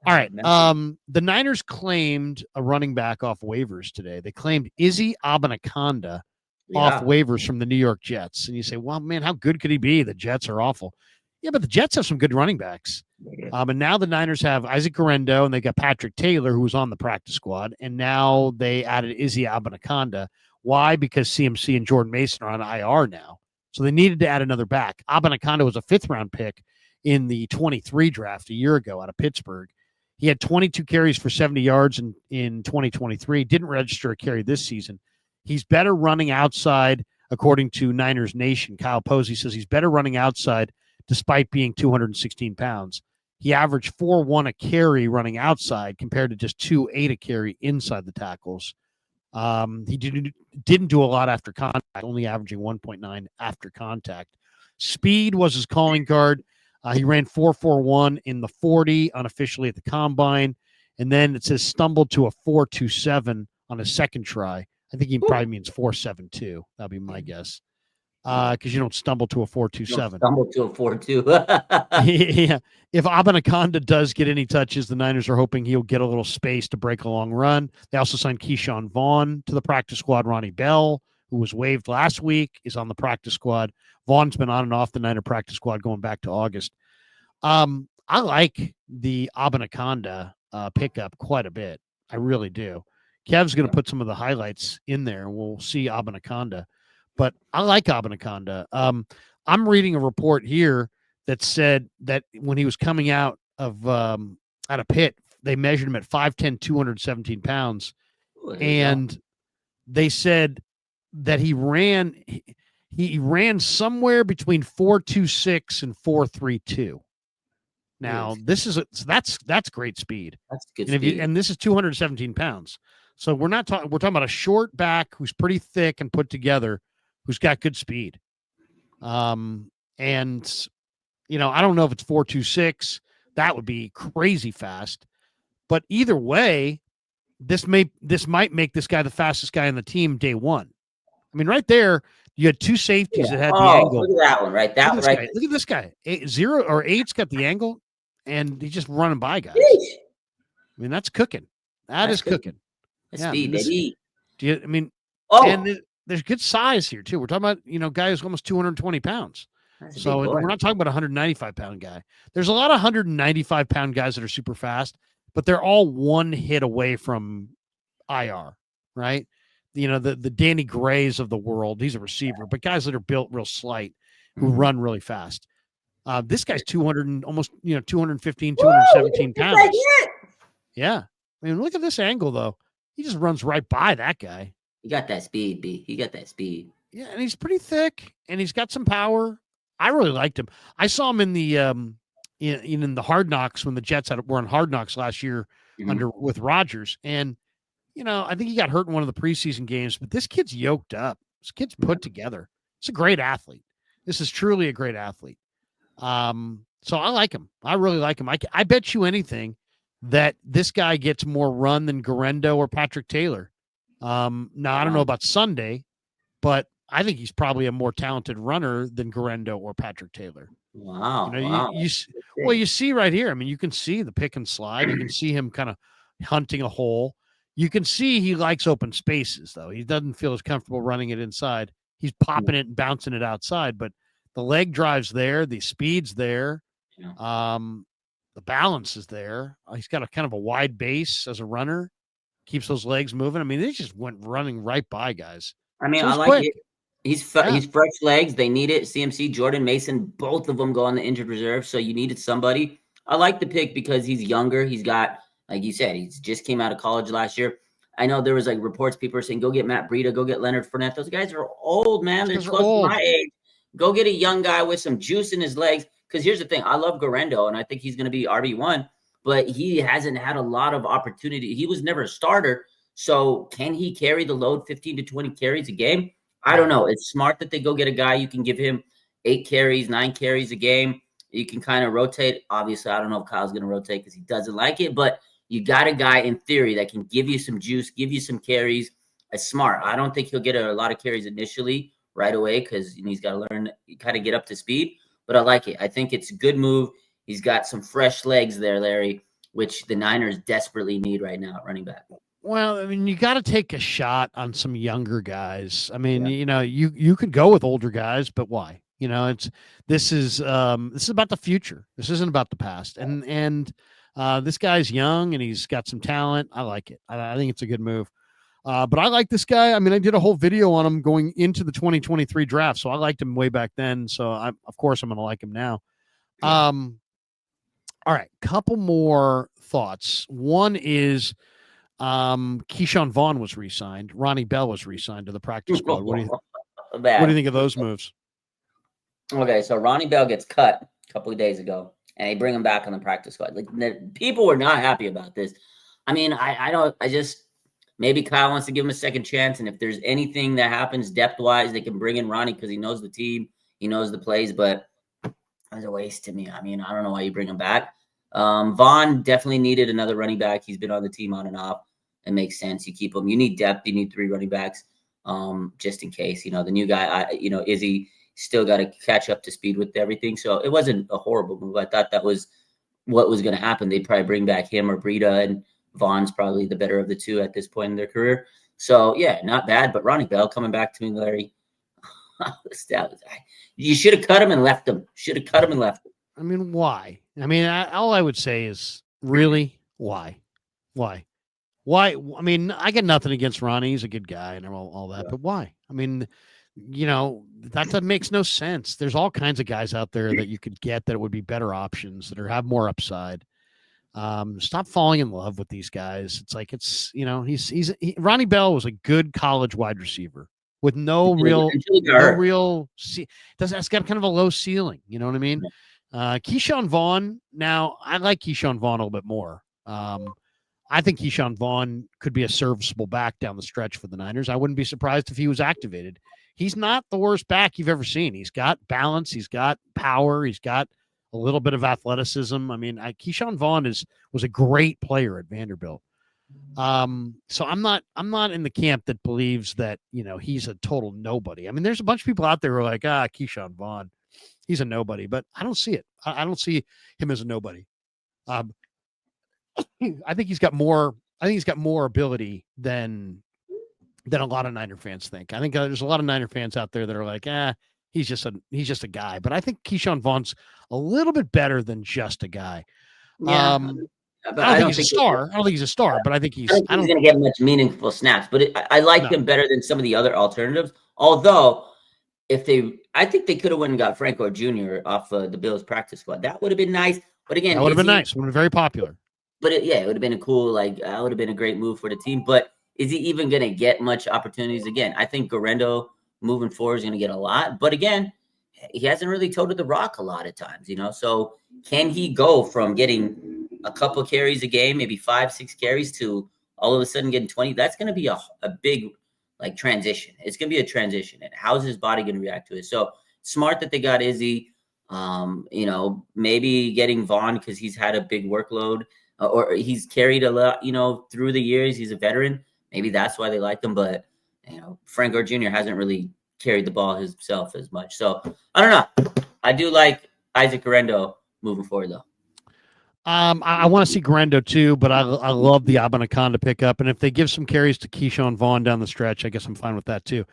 All right. The Niners claimed a running back off waivers today. They claimed Izzy Abanikanda off waivers from the New York Jets. And you say, well, man, how good could he be? The Jets are awful. Yeah, but the Jets have some good running backs. And now the Niners have Isaac Guerendo, and they got Patrick Taylor, who was on the practice squad. And now they added Izzy Abanikanda. Why? Because CMC and Jordan Mason are on IR now. So they needed to add another back. Abanikanda was a 5th-round pick in the 23 draft a year ago out of Pittsburgh. He had 22 carries for 70 yards in 2023. Didn't register a carry this season. He's better running outside, according to Niners Nation. Kyle Posey says he's better running outside despite being 216 pounds. He averaged 4.1 a carry running outside compared to just 2.8 a carry inside the tackles. He didn't do a lot after contact, only averaging 1.9 after contact. Speed was his calling card. He ran 4.41 in the 40 unofficially at the combine. And then it says stumbled to a 4.27 on his second try. I think he probably means 4.72. That'd be my guess. Because you don't stumble to a 4.27. Stumble to a 4.2. Yeah. If Abanikanda does get any touches, the Niners are hoping he'll get a little space to break a long run. They also signed Keyshawn Vaughn to the practice squad. Ronnie Bell, who was waived last week, is on the practice squad. Vaughn's been on and off the Niner practice squad going back to August. I like the Abanikanda pickup quite a bit. I really do. Kev's going to put some of the highlights in there, and we'll see Abanikanda. But I like Abinkanda. I'm reading a report here that said that when he was coming out of Pitt, they measured him at 5'10", 217 pounds. And they said that he ran somewhere between 4.26 and 4.32. Now, that's great speed. That's good speed. And this is 217 pounds. So we're talking about a short back who's pretty thick and put together, who's got good speed. And, I don't know if it's 4.26. That would be crazy fast. But either way, this might make this guy the fastest guy on the team day one. I mean, right there, you had two safeties that had the angle. Look at that one, right? Look at this guy. 8's got the angle, and he's just running by guys. Yeesh. I mean, that's cooking. That's cooking. That's speed, baby. And there's good size here, too. We're talking about, guys almost 220 pounds. So we're not talking about a 195-pound guy. There's a lot of 195-pound guys that are super fast, but they're all one hit away from IR, right? The Danny Grays of the world. He's a receiver, but guys that are built real slight who run really fast. This guy's 215, 217 pounds. Yeah. I mean, look at this angle, though. He just runs right by that guy. He got that speed, B. He got that speed. Yeah, and he's pretty thick, and he's got some power. I really liked him. I saw him in the in the Hard Knocks when the Jets were on Hard Knocks last year with Rodgers, and I think he got hurt in one of the preseason games. But this kid's yoked up. This kid's put together. It's a great athlete. This is truly a great athlete. So I like him. I really like him. I bet you anything that this guy gets more run than Guerendo or Patrick Taylor. Now, I don't know about Sunday, but I think he's probably a more talented runner than Guerendo or Patrick Taylor. Wow. You see right here. I mean, you can see the pick and slide. You can see him kind of hunting a hole. You can see he likes open spaces, though. He doesn't feel as comfortable running it inside. He's popping it and bouncing it outside, but the leg drive's there. The speed's there. Yeah. The balance is there. He's got a kind of a wide base as a runner. Keeps those legs moving. I mean, they just went running right by guys. I mean, I like it. He's fresh legs. They need it. CMC, Jordan Mason, both of them go on the injured reserve. So you needed somebody. I like the pick because he's younger. He's got, like you said, he's just came out of college last year. I know there was reports, people are saying, go get Matt Breida, go get Leonard Fournette. Those guys are old, man. They're close to my age. Go get a young guy with some juice in his legs. Because here's the thing. I love Guerendo, and I think he's going to be RB1, but he hasn't had a lot of opportunity. He was never a starter. So can he carry the load 15 to 20 carries a game? I don't know. It's smart that they go get a guy. You can give him 8 carries, 9 carries a game. You can kind of rotate. Obviously, I don't know if Kyle's going to rotate because he doesn't like it, but you got a guy in theory that can give you some juice, give you some carries. It's smart. I don't think he'll get a lot of carries initially right away because he's got to learn, kind of get up to speed, but I like it. I think it's a good move. He's got some fresh legs there, Larry. which the Niners desperately need right now at running back. Well, I mean, you got to take a shot on some younger guys. I mean, you could go with older guys, but why? This is about the future. This isn't about the past. And this guy's young and he's got some talent. I like it. I think it's a good move. But I like this guy. I mean, I did a whole video on him going into the 2023 draft, so I liked him way back then. So of course I'm going to like him now. All right, couple more thoughts. One is Keyshawn Vaughn was re-signed. Ronnie Bell was re-signed to the practice squad. What do you think of those moves? Okay, so Ronnie Bell gets cut a couple of days ago, and they bring him back on the practice squad. Like, people were not happy about this. I mean, I just maybe Kyle wants to give him a second chance, and if there's anything that happens depth-wise, they can bring in Ronnie because he knows the team, he knows the plays, but it's a waste to me. I mean, I don't know why you bring him back. Vaughn definitely needed another running back. He's been on the team on and off. It makes sense. You keep him. You need depth. You need 3 running backs, just in case. The new guy, Izzy, still got to catch up to speed with everything. So it wasn't a horrible move. I thought that was what was going to happen. They'd probably bring back him or Breida, and Vaughn's probably the better of the two at this point in their career. So, yeah, not bad. But Ronnie Bell coming back to me, Larry, you should have cut him and left him. I mean, why? I mean, all I would say is, really, why? Why? I mean, I get nothing against Ronnie. He's a good guy and all that, but why? I mean, that makes no sense. There's all kinds of guys out there that you could get that would be better options that have more upside. Stop falling in love with these guys. It's like Ronnie Bell was a good college wide receiver with that's got kind of a low ceiling. You know what I mean? Keyshawn Vaughn. Now, I like Keyshawn Vaughn a little bit more. I think Keyshawn Vaughn could be a serviceable back down the stretch for the Niners. I wouldn't be surprised if he was activated. He's not the worst back you've ever seen. He's got balance. He's got power. He's got a little bit of athleticism. I mean, Keyshawn Vaughn was a great player at Vanderbilt. So I'm not in the camp that believes that, he's a total nobody. I mean, there's a bunch of people out there who are like, Keyshawn Vaughn, he's a nobody, but I don't see it. I don't see him as a nobody. I think he's got more ability than a lot of Niner fans think. I think there's a lot of Niner fans out there that are like, he's just a guy. But I think Keyshawn Vaughn's a little bit better than just a guy. Yeah. But I don't think he's a star. I don't think he's a star, but I think he's going to get much meaningful snaps. But I like him better than some of the other alternatives. Although, I think they could have went and got Franco Jr. off the Bills practice squad. That would have been nice. But again, that would have been nice. Would have been very popular. But it would have been that would have been a great move for the team. But is he even going to get much opportunities again? I think Garendo moving forward is going to get a lot. But again, he hasn't really toted the rock a lot of times, So can he go from getting a couple carries a game, maybe 5-6 carries, to all of a sudden getting 20? That's going to be a big transition. It's going to be a transition. And how's his body going to react to it? So smart that they got Izzy. Maybe getting Vaughn because he's had a big workload. Or he's carried a lot, through the years. He's a veteran. Maybe that's why they like him. But, Frank Gore Jr. hasn't really carried the ball himself as much. So, I don't know. I do like Isaac Garendo moving forward, though. I want to see Garendo, too, but I love the Abanikanda pickup. And if they give some carries to Keyshawn Vaughn down the stretch, I guess I'm fine with that, too.